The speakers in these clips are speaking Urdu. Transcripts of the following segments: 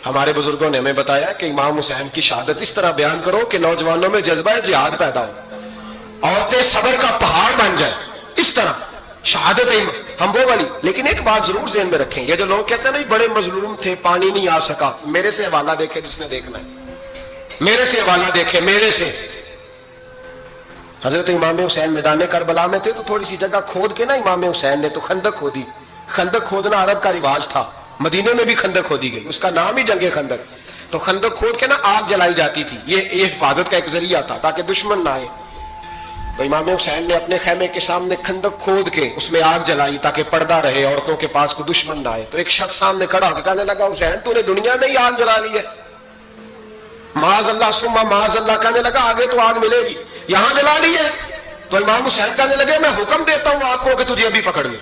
ہمارے بزرگوں نے ہمیں بتایا کہ امام حسین کی شہادت اس طرح بیان کرو کہ نوجوانوں میں جذبہ جہاد پیدا ہو، عورتیں صبر کا پہاڑ بن جائیں، اس طرح شہادت ہم وہ والی۔ لیکن ایک بات ضرور ذہن میں رکھیں، یہ جو لوگ کہتے ہیں نا بڑے مظلوم تھے پانی نہیں آ سکا، میرے سے حوالہ دیکھے جس نے دیکھنا ہے، میرے سے حوالہ دیکھے، میرے سے۔ حضرت امام حسین میدان کربلا میں تھے تو تھوڑی سی جگہ کھود کے نا امام حسین نے تو خندق کھودی۔ خندق کھودنا عرب کا رواج تھا، مدینے میں بھی خندق کھودی گئی، اس کا نام ہی جنگ خندق۔ تو خندق کھود کے نا آگ جلائی جاتی تھی، یہ حفاظت کا ایک ذریعہ تھا تاکہ دشمن نہ آئے۔ تو امام حسین نے اپنے خیمے کے سامنے خندق کھود کے اس میں آگ جلائی تاکہ پردہ رہے، عورتوں کے پاس کوئی دشمن نہ آئے۔ تو ایک شخص سامنے کھڑا ہو کے کہنے لگا حسین تو نے دنیا میں ہی آگ جلا لی ہے، معاذ اللہ ثم معاذ اللہ، کہنے لگا آگے تو آگ ملے گی، یہاں جلا لی ہے۔ تو امام حسین کہنے لگے میں حکم دیتا ہوں آگ کو کہ تجھے ابھی پکڑ لے۔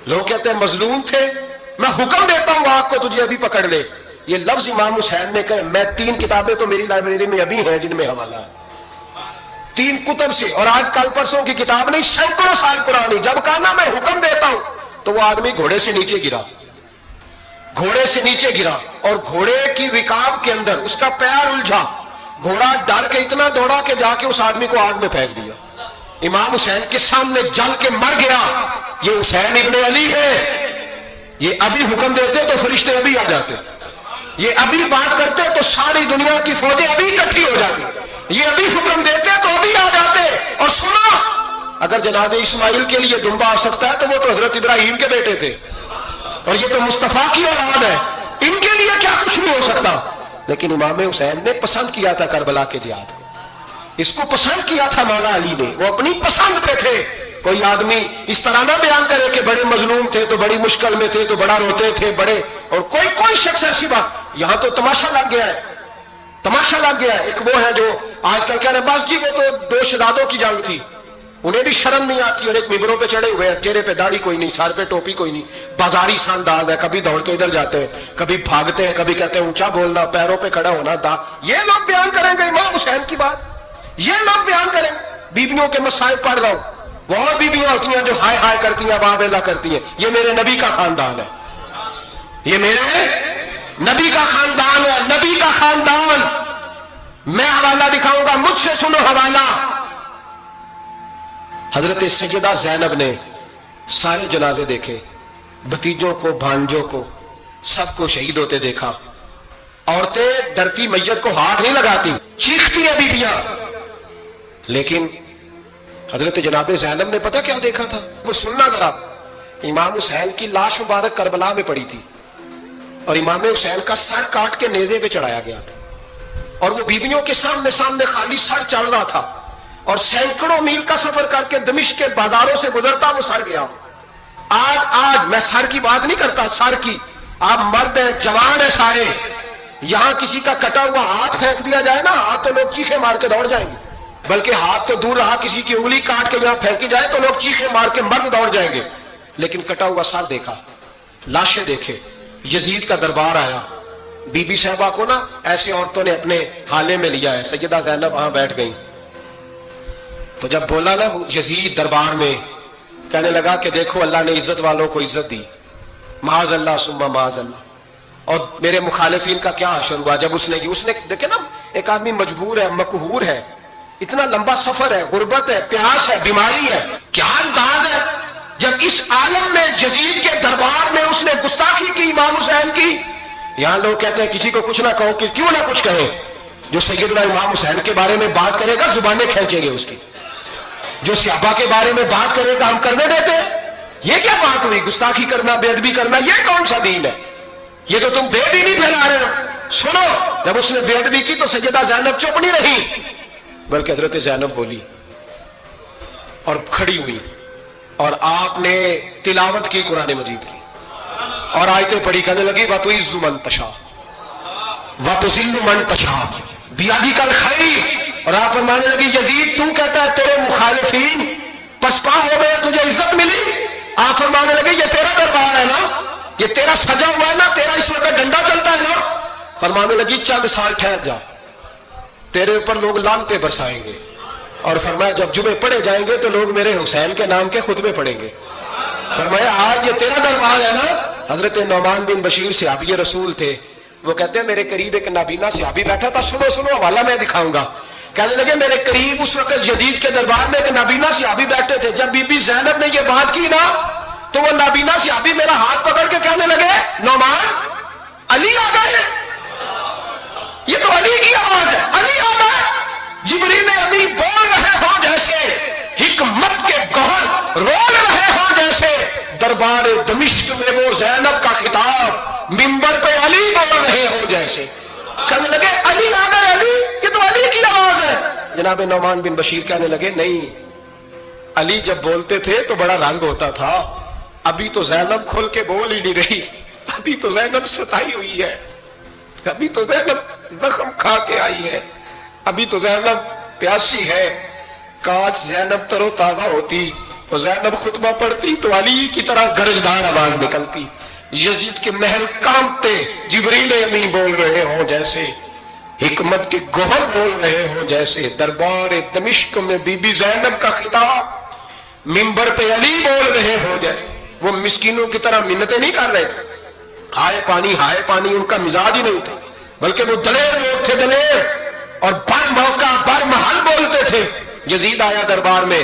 لوگ کہتے ہیں مظلوم تھے، میں حکم دیتا ہوں آگ کو تجھے ابھی پکڑ لے۔ یہ لفظ امام حسین نے کہے، میں 3 کتابیں تو میری لائبریری میں ابھی ہیں جن میں حوالہ ہے، 3 کتب سے، اور آج کل پرسوں کی کتاب نہیں، سینکڑوں سال پرانی۔ جب کہا نا میں حکم دیتا ہوں تو وہ آدمی گھوڑے سے نیچے گرا، گھوڑے سے نیچے گرا، اور گھوڑے کی رکاب کے اندر اس کا پیر الجھا، گھوڑا ڈر کے اتنا دوڑا کہ جا کے اس آدمی کو آگ میں پھینک دیا۔ امام حسین کے سامنے جل کے مر گیا۔ یہ حسین ابن علی ہے، یہ ابھی حکم دیتے تو فرشتے ابھی آ جاتے، یہ ابھی بات کرتے تو ساری دنیا کی فوجیں ابھی اکٹھی ہو جاتی، یہ ابھی حکم دیتے تو ابھی آ جاتے۔ اور سنا، اگر جناب اسماعیل کے لیے دمبا آ سکتا ہے تو وہ تو حضرت ابراہیم کے بیٹے تھے، اور یہ تو مصطفیٰ کی اولاد ہے، ان کے لیے کیا کچھ نہیں ہو سکتا۔ لیکن امام حسین نے پسند کیا تھا کربلا کے جہاد کو، اس کو پسند کیا تھا مولا علی نے، وہ اپنی پسند پہ تھے۔ کوئی آدمی اس طرح نہ بیان کرے کہ بڑے مظلوم تھے تو بڑی مشکل میں تھے تو بڑا روتے تھے بڑے، اور کوئی شخص ایسی بات، یہاں تو تماشا لگ گیا ہے، تماشا لگ گیا ہے۔ ایک وہ ہے جو آج کل کہہ رہے ہیں بس جی وہ تو 2 شہزادوں کی جنگ تھی، انہیں بھی شرم نہیں آتی، اور ایک ممبروں پہ چڑھے ہوئے ہیں، چہرے پہ داڑھی کوئی نہیں، سر پہ ٹوپی کوئی نہیں، بازاری سا انداز ہے، کبھی دوڑ کے ادھر جاتے ہیں، کبھی بھاگتے ہیں، کبھی کہتے ہیں اونچا بولنا، پیروں پہ کھڑا ہونا، یہ لوگ بیان کریں گے امام حسین کی بات، یہ لوگ بیان کریں۔ بیویوں کے مسائل پڑھ رہا ہوں، وہ اور بیویاں ہوتی ہیں جو ہائے ہائے کرتی ہیں، واہ ویلا کرتی ہیں، یہ میرے نبی کا خاندان ہے، یہ میرے نبی کا خاندان ہے، نبی کا خاندان۔ میں حوالہ دکھاؤں گا، مجھ سے سنو حوالہ۔ حضرت سیدہ زینب نے سارے جنازے دیکھے، بھتیجوں کو، بھانجوں کو، سب کو شہید ہوتے دیکھا۔ عورتیں ڈرتی میت کو ہاتھ نہیں لگاتی، چیختی ہیں بیویاں، لیکن حضرت جناب زینب نے پتہ کیا دیکھا تھا؟ وہ سننا ذرا۔ امام حسین کی لاش مبارک کربلا میں پڑی تھی، اور امام حسین کا سر کاٹ کے نیزے پہ چڑھایا گیا تھا، اور وہ بیویوں کے سامنے خالی سر چل رہا تھا، اور سینکڑوں میل کا سفر کر کے دمشق کے بازاروں سے گزرتا وہ سر گیا۔ آج میں سر کی بات نہیں کرتا، سر کی، آپ مرد ہیں، جوان ہیں سارے، یہاں کسی کا کٹا ہوا ہاتھ پھینک دیا جائے نا، ہاتھ تو لوگ چیخے مار کے دوڑ جائیں گے، بلکہ ہاتھ تو دور رہا، کسی کی انگلی کاٹ کے یہاں پھینکی جائے تو لوگ چیخے مار کے مرد دوڑ جائیں گے۔ لیکن کٹا ہوا سر دیکھا، لاشیں دیکھے۔ یزید کا دربار آیا، بی بی صاحبہ کو نا ایسے عورتوں نے اپنے حالے میں لیا ہے، سیدہ زینب وہاں بیٹھ گئی، تو جب بولا نا یزید دربار میں، کہنے لگا کہ دیکھو اللہ نے عزت والوں کو عزت دی، معاذ اللہ ثم معاذ اللہ، اور میرے مخالفین کا کیا حشر ہوا جب اس نے دیکھے نا، ایک آدمی مجبور ہے، مقہور ہے، اتنا لمبا سفر ہے، غربت ہے، پیاس ہے، بیماری ہے، کیا انداز ہے جب اس عالم میں یزید کے دربار میں اس نے گستاخی کی امام حسین کی۔ یہاں لوگ کہتے ہیں کسی کو کچھ نہ کہو، کہ کیوں نہ کچھ کہیں، جو سیدنا امام حسین کے بارے میں بات کرے گا زبانیں کھینچیں گے اس کی، جو صحابہ کے بارے میں بات کرے گا ہم کرنے دیتے ہیں؟ یہ کیا بات ہوئی؟ گستاخی کرنا، بے ادبی کرنا، یہ کون سا دین ہے؟ یہ تو تم بے دینی پھیلا رہے ہو۔ سنو، جب اس نے بے ادبی کی تو سیدہ زینب چپ نہیں رہی، بلکہ حضرت زینب بولی اور کھڑی ہوئی، اور آپ نے تلاوت کی قرآن مجید کی، اور آیتیں پڑھی، کہنے لگی وَتُعِزُّ مَن تَشَاءُ وَتُذِلُّ مَن تَشَاءُ بِیَدِکَ الْخَیرُ، اور آپ فرمانے لگی یزید تو کہتا ہے تیرے مخالفین پسپا ہو گئے، تجھے عزت ملی؟ آپ فرمانے لگے یہ تیرا دربار ہے نا، یہ تیرا سجا ہوا ہے نا، تیرا اس وقت ڈنڈا چلتا ہے نا۔ فرمانے لگی چند سال ٹھہر جا، تیرے اوپر لوگ لعنتیں برسائیں گے، اور فرمایا جب جمعے پڑھے جائیں گے تو لوگ میرے حسین کے نام کے خطبے پڑھیں گے۔ فرمایا آج یہ تیرا دربار ہے نا۔ حضرت نعمان بن بشیر صحابی رسول تھے، وہ کہتے ہیں میرے قریب ایک نابینا صحابی بیٹھا تھا, سنو سنو حوالہ میں دکھاؤں گا. کہنے لگے میرے قریب اس وقت یزید کے دربار میں ایک نابینا صحابی بیٹھے تھے. جب بی بی زینب نے یہ بات کی نا تو وہ نابینا صحابی میرا ہاتھ پکڑ کے کہنے لگے نعمان علی آ گئے, یہ تو علی کی آواز ہے, علی آ گئے. جبریل امی بول رہے ہوں جیسے حکمت کے گوہر رول رہے ہوں جیسے دربار دمشق میں وہ زینب کا خطاب منبر پہ علی بول رہے ہوں جیسے. کہنے لگے علی آ گئے, علی یہ تو علی کی آواز ہے. جناب نعمان بن بشیر کہنے لگے نہیں, علی جب بولتے تھے تو بڑا رنگ ہوتا تھا, ابھی تو زینب کھل کے بول ہی نہیں رہی, ابھی تو زینب ستائی ہوئی ہے, ابھی تو زینب زخم کھا کے آئی ہے, ابھی تو زینب پیاسی ہے. کاش زینب تر و تازہ ہوتی تو زینب خطبہ پڑھتی تو علی کی طرح گرجدار آواز نکلتی. یزید کے محل کانپتے, جبریل امین بول رہے ہوں جیسے, حکمت کے گوہر بول رہے ہوں جیسے, دربار دمشق میں بی بی زینب کا خطاب منبر پہ علی بول رہے ہوں جیسے. وہ مسکینوں کی طرح منتیں نہیں کر رہے تھے, ہائے پانی ان کا مزاج ہی نہیں تھا, بلکہ وہ دلیر لوگ تھے, دلیر, اور بر موقع بر محل بولتے تھے. یزید آیا دربار میں,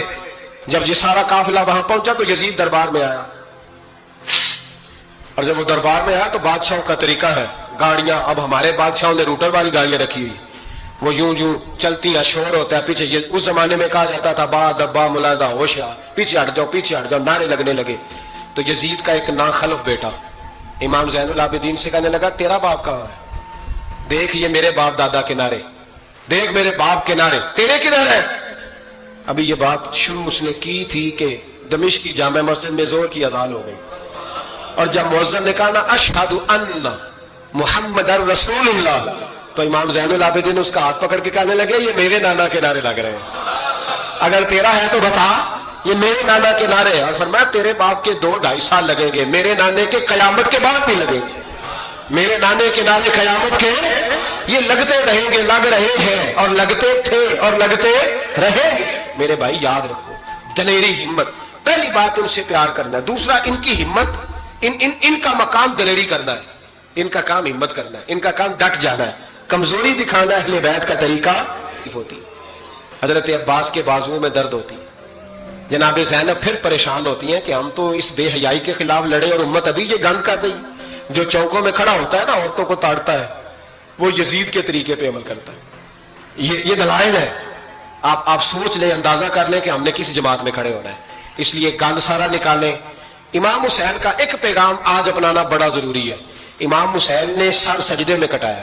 جب یہ سارا قافلہ وہاں پہنچا تو یزید دربار میں آیا, اور جب وہ دربار میں آیا تو بادشاہوں کا طریقہ ہے, گاڑیاں اب ہمارے بادشاہوں نے روٹر والی گاڑیاں رکھی ہوئی, وہ یوں چلتی ہیں, شور ہوتا ہے پیچھے. اس زمانے میں کہا جاتا تھا با دبا ملاحظہ ہوشیار, پیچھے ہٹ جاؤ, نعرے لگنے لگے. تو یزید کا ایک ناخلف بیٹا امام زین العابدین سے کہنے لگا تیرا باپ کہاں ہے, دیکھ یہ میرے باپ دادا کے نعرے, دیکھ میرے باپ کے نعرے, تیرے کدھر ہے. ابھی یہ بات شروع اس نے کی تھی کہ دمشق کی جامع مسجد میں زور کی اذان ہو گئی, اور جب مؤذن نے کہا نا اشہد ان محمد رسول اللہ, تو امام زین العابدین اس کا ہاتھ پکڑ کے کہنے لگے یہ میرے نانا کے نعرے لگ رہے ہیں, اگر تیرا ہے تو بتا, یہ میرے نانا کے نعرے. اور فرمایا تیرے باپ کے 2-2.5 سال لگیں گے, میرے نانے کے قیامت کے بعد بھی لگیں گے, میرے نانے کے نعرے قیامت کے یہ لگتے رہیں گے, لگ رہے ہیں اور لگتے تھے اور لگتے رہیں گے. میرے بھائی یاد رکھو, دلیری ہمت, پہلی بات ان سے پیار کرنا ہے, دوسرا ان کی ہمت, ان کا مقام دلیری کرنا ہے, ان کا کام ہمت کرنا ہے, ان کا کام ڈٹ جانا ہے, کمزوری دکھانا اہل بیت کا طریقہ ہوتی. حضرت عباس کے بازوؤں میں درد ہوتی, جناب زینب پھر پریشان ہوتی ہیں کہ ہم تو اس بے حیائی کے خلاف لڑے اور امت ابھی یہ گند کر رہی. جو چوکوں میں کھڑا ہوتا ہے نا عورتوں کو تاڑتا ہے, وہ یزید کے طریقے پہ عمل کرتا ہے. یہ دلائل ہے, آپ سوچ لیں, اندازہ کر لیں کہ ہم نے کس جماعت میں کھڑے ہونا ہے. اس لیے گند سارا نکالیں. امام حسین کا ایک پیغام آج اپنانا بڑا ضروری ہے. امام حسین نے سر سجدے میں کٹایا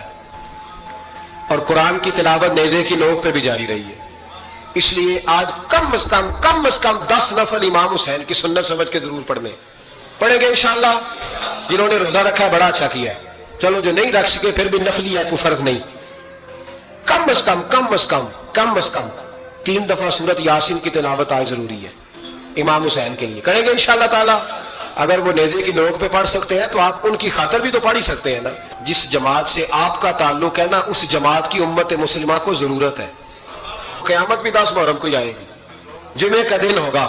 اور قرآن کی تلاوت نیزے کی نوک پہ بھی جاری رہی ہے. اس لیے آج کم از کم 10 نفل امام حسین کی سنت سمجھ کے ضرور پڑھیں گے انشاءاللہ. جنہوں نے روزہ رکھا بڑا اچھا کیا ہے, چلو جو نہیں رکھ سکے پھر بھی نفلی ہے, کوئی فرق نہیں. کم از کم 3 دفعہ سورت یاسین کی تلاوت آج ضروری ہے امام حسین کے لیے. کریں گے انشاءاللہ تعالی. اگر وہ نیزے کی نوک پہ پڑھ سکتے ہیں تو آپ ان کی خاطر بھی تو پڑھ ہی سکتے ہیں نا. جس جماعت سے آپ کا تعلق ہے نا, اس جماعت کی امت مسلمہ کو ضرورت ہے. قیامت بھی 10 محرم کو ہی آئے گی, جمعے کا دن ہوگا.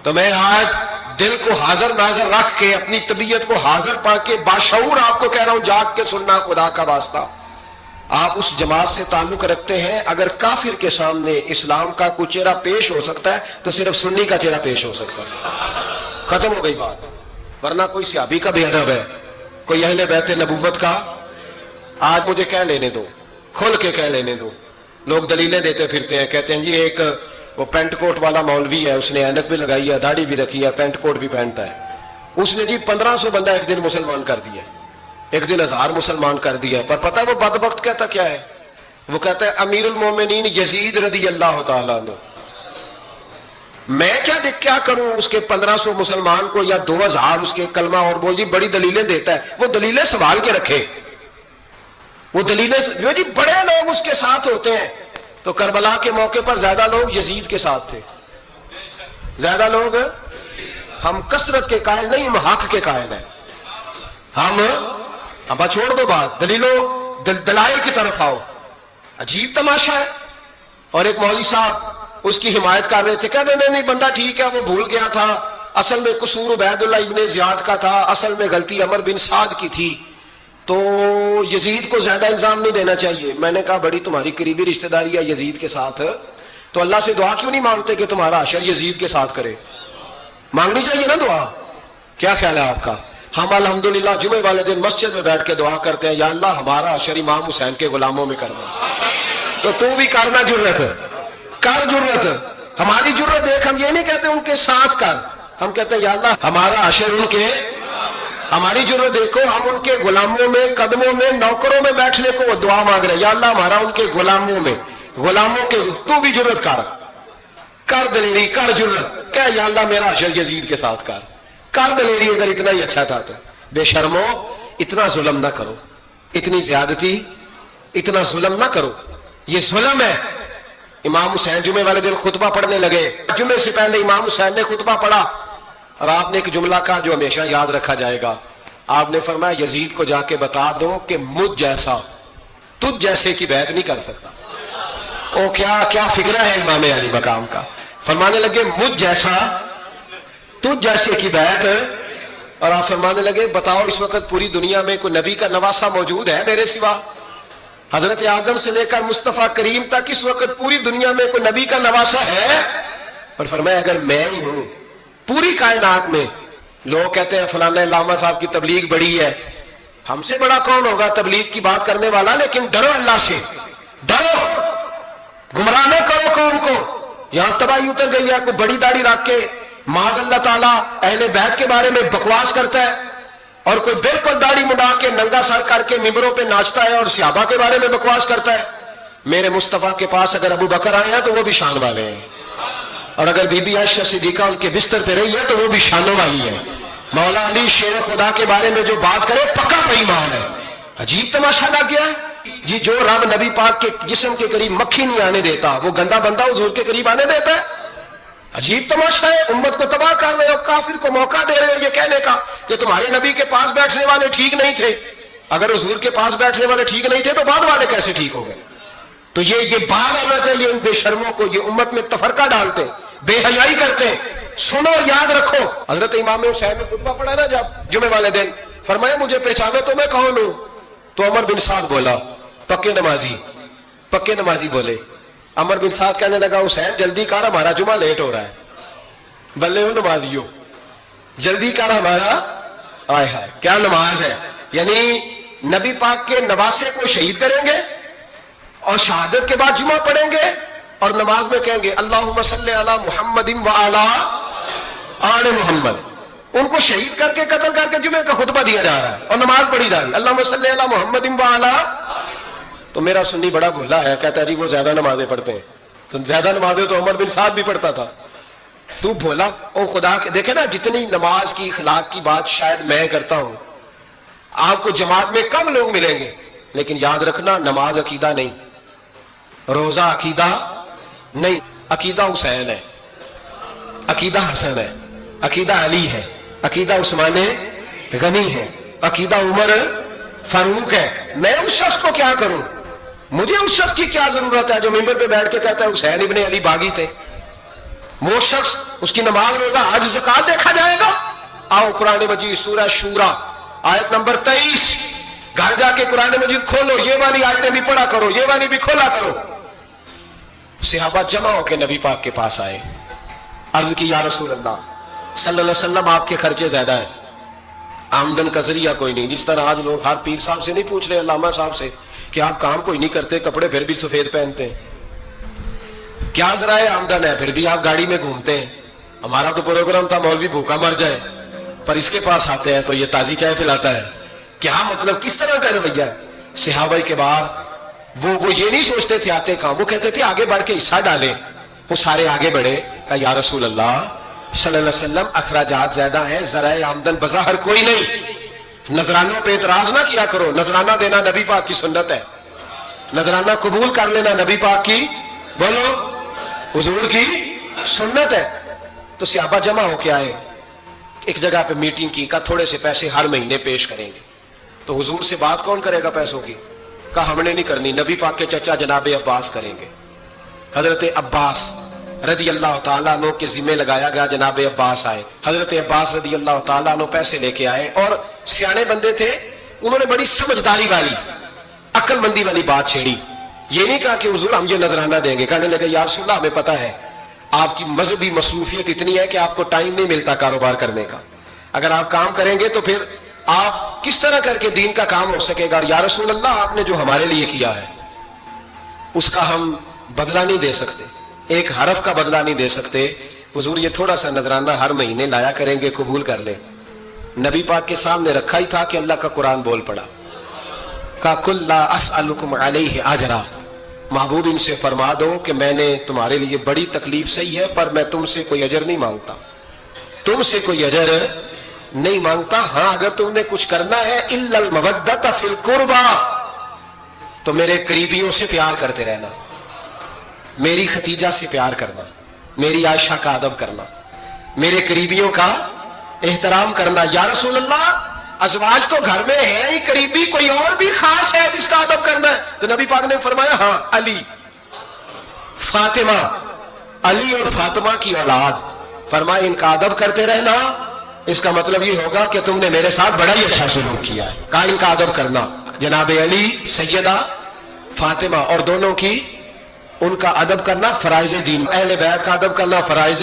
تو میں آج دل کو حاضر ناظر رکھ کے, اپنی طبیعت کو حاضر پا کے باشعور آپ کو کہہ رہا ہوں, جاگ کے سننا خدا کا واسطہ. آپ اس جماعت سے تعلق رکھتے ہیں, اگر کافر کے سامنے اسلام کا کوئی چہرہ پیش ہو سکتا ہے تو صرف سنی کا چہرہ پیش ہو سکتا ہے. ختم ہو گئی بات. ورنہ کوئی صحابی کا بھی ادب ہے, کوئی اہل بیت نبوت کا. آج مجھے کہہ لینے دو, کھل کے کہہ لینے دو. لوگ دلیلیں دیتے پھرتے ہیں, کہتے ہیں جی ایک وہ پینٹ کوٹ والا مولوی ہے, اس نے اینک بھی لگائی ہے, داڑھی بھی رکھی ہے, پینٹ کوٹ بھی پہنتا ہے, اس نے جی 1500 بندہ ایک دن مسلمان کر دیا, ایک دن 1000 مسلمان کر دیا. پر پتہ وہ بدبخت کہتا کیا ہے, وہ کہتا ہے امیر المومنین یزید رضی اللہ تعالیٰ عنہ. میں کیا کروں اس کے 1500 مسلمان کو یا 2000 اس کے کلمہ اور بول جی بڑی دلیلیں دیتا ہے. وہ دلیلیں سنبھال کے رکھے, وہ دلیلیں جو جی بڑے لوگ اس کے ساتھ ہوتے ہیں. تو کربلا کے موقع پر زیادہ لوگ یزید کے ساتھ تھے, زیادہ لوگ. ہم کثرت کے قائل نہیں, ہم حق کے قائل ہیں. ہم چھوڑ دو بات, دلائل کی طرف آؤ. عجیب تماشا ہے. اور ایک مولوی صاحب اس کی حمایت کر رہے تھے, کہتے نہیں بندہ ٹھیک ہے, وہ بھول گیا تھا, اصل میں قصور عبید اللہ ابن زیاد کا تھا, اصل میں غلطی عمر بن سعد کی تھی. تو یزید کو زیادہ الزام نہیں دینا چاہیے. میں نے کہا بڑی تمہاری قریبی رشتہ داری ہے یزید کے ساتھ، تو اللہ سے دعا کیوں نہیں مانگتے کہ تمہارا حشر یزید کے ساتھ کرے؟ مانگنی چاہیے نا دعا. کیا خیال ہے آپ کا؟ ہم الحمدللہ جمعے والے دن مسجد میں بیٹھ کے دعا کرتے ہیں یا اللہ ہمارا حشر امام حسین کے غلاموں میں کرنا. تو بھی کرنا جرت کر، جرت ہماری جرت دیکھ. ہم یہ نہیں کہتے ان کے ساتھ کر، ہم کہتے ہیں یا اللہ ہمارا حشر ان کے. ہماری جرت دیکھو، ہم ان کے غلاموں میں، قدموں میں، نوکروں میں بیٹھنے کو وہ دعا مانگ رہے ہیں یا اللہ ہمارا ان کے غلاموں میں، غلاموں کے. تو بھی جرت کر دلیری، کر جرت کہ یا اللہ میرا حشر یزید کے ساتھ کر دلیری. اگر اتنا ہی اچھا تھا تو بے شرمو اتنا ظلم نہ کرو، اتنی زیادتی، اتنا ظلم نہ کرو. یہ ظلم ہے. امام حسین جمعے والے دن خطبہ پڑھنے لگے. جمعے سے پہلے امام حسین نے خطبہ پڑھا اور آپ نے ایک جملہ کہا جو ہمیشہ یاد رکھا جائے گا. آپ نے فرمایا یزید کو جا کے بتا دو کہ مجھ جیسا تجھ جیسے کی بیعت نہیں کر سکتا. او کیا فکرہ ہے امام علی مقام کا. فرمانے لگے مجھ جیسا تجھ جیسے کی بیعت. اور آپ فرمانے لگے بتاؤ اس وقت پوری دنیا میں کوئی نبی کا نواسا موجود ہے میرے سوا؟ حضرت آدم سے لے کر مصطفیٰ کریم تک اس وقت پوری دنیا میں کوئی نبی کا نواسا ہے؟ اور فرمایا اگر میں ہی ہوں پوری کائنات میں. لوگ کہتے ہیں فلانا علامہ صاحب کی تبلیغ بڑی ہے. ہم سے بڑا کون ہوگا تبلیغ کی بات کرنے والا؟ لیکن ڈرو اللہ سے، ڈرو، گمراہ نہ کرو قوم کو. یہاں تباہی اتر گئی ہے. کوئی بڑی داڑھی رکھ کے معاذ اللہ تعالیٰ اہل بیت کے بارے میں بکواس کرتا ہے، اور کوئی بالکل داڑھی مڈا کے ننگا سر کر کے ممبروں پہ ناچتا ہے اور صحابہ کے بارے میں بکواس کرتا ہے. میرے مصطفیٰ کے پاس اگر ابو بکر آئے ہیں تو وہ بھی شان والے ہیں، اور اگر بی بی عائشہ صدیقہ ان کے بستر پہ رہی ہے تو وہ بھی شانوں والی ہے. مولا علی شیر خدا کے بارے میں جو بات کرے پکا بے ایمان ہے. عجیب تماشا لگ گیا ہے جی. جو رب نبی پاک کے جسم کے قریب مکھی نہیں آنے دیتا وہ گندا بندہ حضور کے قریب آنے دیتا ہے؟ عجیب تماشا ہے. امت کو تباہ کر رہے ہو، کافر کو موقع دے رہے ہو یہ کہنے کا کہ تمہارے نبی کے پاس بیٹھنے والے ٹھیک نہیں تھے. اگر حضور کے پاس بیٹھنے والے ٹھیک نہیں تھے تو بعد والے کیسے ٹھیک ہو گئے؟ تو یہ بات آنا چاہیے ان بے شرموں کو. یہ امت میں تفرقہ ڈالتے، بے حیائی کرتے. سنو یاد رکھو. حضرت امام حسین نے خطبہ پڑھا نا جب جمعے والے دن، فرمایا مجھے پہچانو تو میں کون ہوں؟ تو عمر بن سعد بولا، پکے نمازی بولے. عمر بن سعد کہنے لگا حسین جلدی کر ہمارا جمعہ لیٹ ہو رہا ہے. بلے ہو نمازیوں، جلدی کر ہمارا. آئے ہائے کیا نماز ہے. یعنی نبی پاک کے نواسے کو شہید کریں گے اور شہادت کے بعد جمعہ پڑھیں گے اور نماز میں کہیں گے اللہم صلی علی محمد وعلی آل محمد. ان کو شہید کر کے قتل کر کے جمعے کا خطبہ دیا جا رہا ہے اور نماز پڑھی جا رہی ہے اللہم صلی علی محمد وعلی. تو میرا سنی بڑا بھولا ہے، کہتا ہے جی وہ زیادہ نمازیں پڑھتے ہیں. تو زیادہ نمازیں تو عمر بن سعد بھی پڑھتا تھا. تو بھولا او خدا کے. دیکھیں نا جتنی نماز کی اخلاق کی بات شاید میں کرتا ہوں، آپ کو جماعت میں کم لوگ ملیں گے، لیکن یاد رکھنا نماز عقیدہ نہیں، روزہ عقیدہ نہیں. عقیدہ حسین ہے، عقیدہ حسن ہے، عقیدہ علی ہے، عقیدہ عثمان غنی ہے، عقیدہ عمر فاروق ہے. میں اس شخص کو کیا کروں؟ مجھے اس شخص کی کیا ضرورت ہے جو ممبر پہ بیٹھ کے کہتا ہے حسین ابن علی باغی تھے؟ وہ شخص، اس کی نماز روزہ حج زکات دیکھا جائے گا. آؤ قرآن مجید سورہ شورا آیت نمبر 23، گھر جا کے قرآن مجید کھولو، یہ والی آیتیں بھی پڑھا کرو، یہ والی بھی کھولا کرو. صحابہ جمع ہو کے نبی پاک کے پاس آئے، عرض کی یا رسول اللہ صلی اللہ علیہ وسلم آپ کے خرچے زیادہ ہیں، آمدن کا ذریعہ کوئی نہیں. جس طرح آج لوگ ہر پیر صاحب سے نہیں پوچھ رہے، علامہ صاحب سے، کہ آپ کام کوئی نہیں کرتے، کپڑے پھر بھی سفید پہنتے ہیں، کیا ذرائع آمدن ہے، پھر بھی آپ گاڑی میں گھومتے ہیں. ہمارا تو پروگرام تھا مولوی بھوکا مر جائے، پر اس کے پاس آتے ہیں تو یہ تازی چائے پلاتا ہے. کیا مطلب، کس طرح کا رویہ ہے؟ صحابہ کے بعد وہ یہ نہیں سوچتے تھے آتے کام، وہ کہتے تھے آگے بڑھ کے حصہ ڈالیں. وہ سارے آگے بڑھے، کہا یا رسول اللہ صلی اللہ علیہ وسلم اخراجات زیادہ ہیں، ذرائع آمدن بظاہر کوئی نہیں. نذرانوں پہ اعتراض نہ کیا کرو، نذرانہ دینا نبی پاک کی سنت ہے، نذرانہ قبول کر لینا نبی پاک کی، بولو، حضور کی سنت ہے. تو صحابہ جمع ہو کے آئے، ایک جگہ پہ میٹنگ کی، کہا تھوڑے سے پیسے ہر مہینے پیش کریں گے. تو حضور سے بات کون کرے گا پیسوں کی؟ کہا ہم نے نہیں کرنی، نبی پاک کے چچا جناب عباس کریں گے. حضرت عباس رضی اللہ تعالیٰ عنہ کے ذمہ لگایا گیا. جناب عباس آئے، حضرت عباس رضی اللہ تعالیٰ عنہ پیسے لے کے آئے، اور سیانے بندے تھے، انہوں نے بڑی سمجھداری والی عقل مندی والی بات چھیڑی. یہ نہیں کہا کہ حضور ہم یہ نذرانہ دیں گے. کہنے لگے یا رسول اللہ ہمیں پتہ ہے آپ کی مذہبی مصروفیت اتنی ہے کہ آپ کو ٹائم نہیں ملتا کاروبار کرنے کا. اگر آپ کام کریں گے تو پھر آپ کس طرح کر کے دین کا کام ہو سکے گا. یا رسول اللہ آپ نے جو ہمارے لیے کیا ہے اس کا ہم بدلہ نہیں دے سکتے, ایک حرف کا بدلہ نہیں دے سکتے. حضور یہ تھوڑا سا نذرانہ ہر مہینے لایا کریں گے, قبول کر لیں. نبی پاک کے سامنے رکھا ہی تھا کہ اللہ کا قرآن بول پڑا. کہا کل لا اسألکم علیہ اجرا, محبوب ان سے فرما دو کہ میں نے تمہارے لیے بڑی تکلیف سہی ہے پر میں تم سے کوئی اجر نہیں مانگتا, تم سے کوئی اجر نہیں مانگتا. ہاں اگر تم نے کچھ کرنا ہے الا المودۃ فی القربى, تو میرے قریبیوں سے پیار کرتے رہنا, میری ختیجہ سے پیار کرنا, میری عائشہ کا ادب کرنا, میرے قریبیوں کا احترام کرنا. یا رسول اللہ ازواج تو گھر میں ہے ہی, قریبی کوئی اور بھی خاص ہے جس کا ادب کرنا ہے؟ تو نبی پاک نے فرمایا ہاں علی, فاطمہ, علی اور فاطمہ کی اولاد. فرمایا ان کا ادب کرتے رہنا, اس کا مطلب یہ ہوگا کہ تم نے میرے ساتھ بڑا ہی اچھا سلوک کیا ہے. کہا ان کا ادب کرنا, جناب علی, سیدہ فاطمہ اور دونوں کی ان کا ادب کرنا فرائض دین, اہل بیت کا ادب کرنا فرائض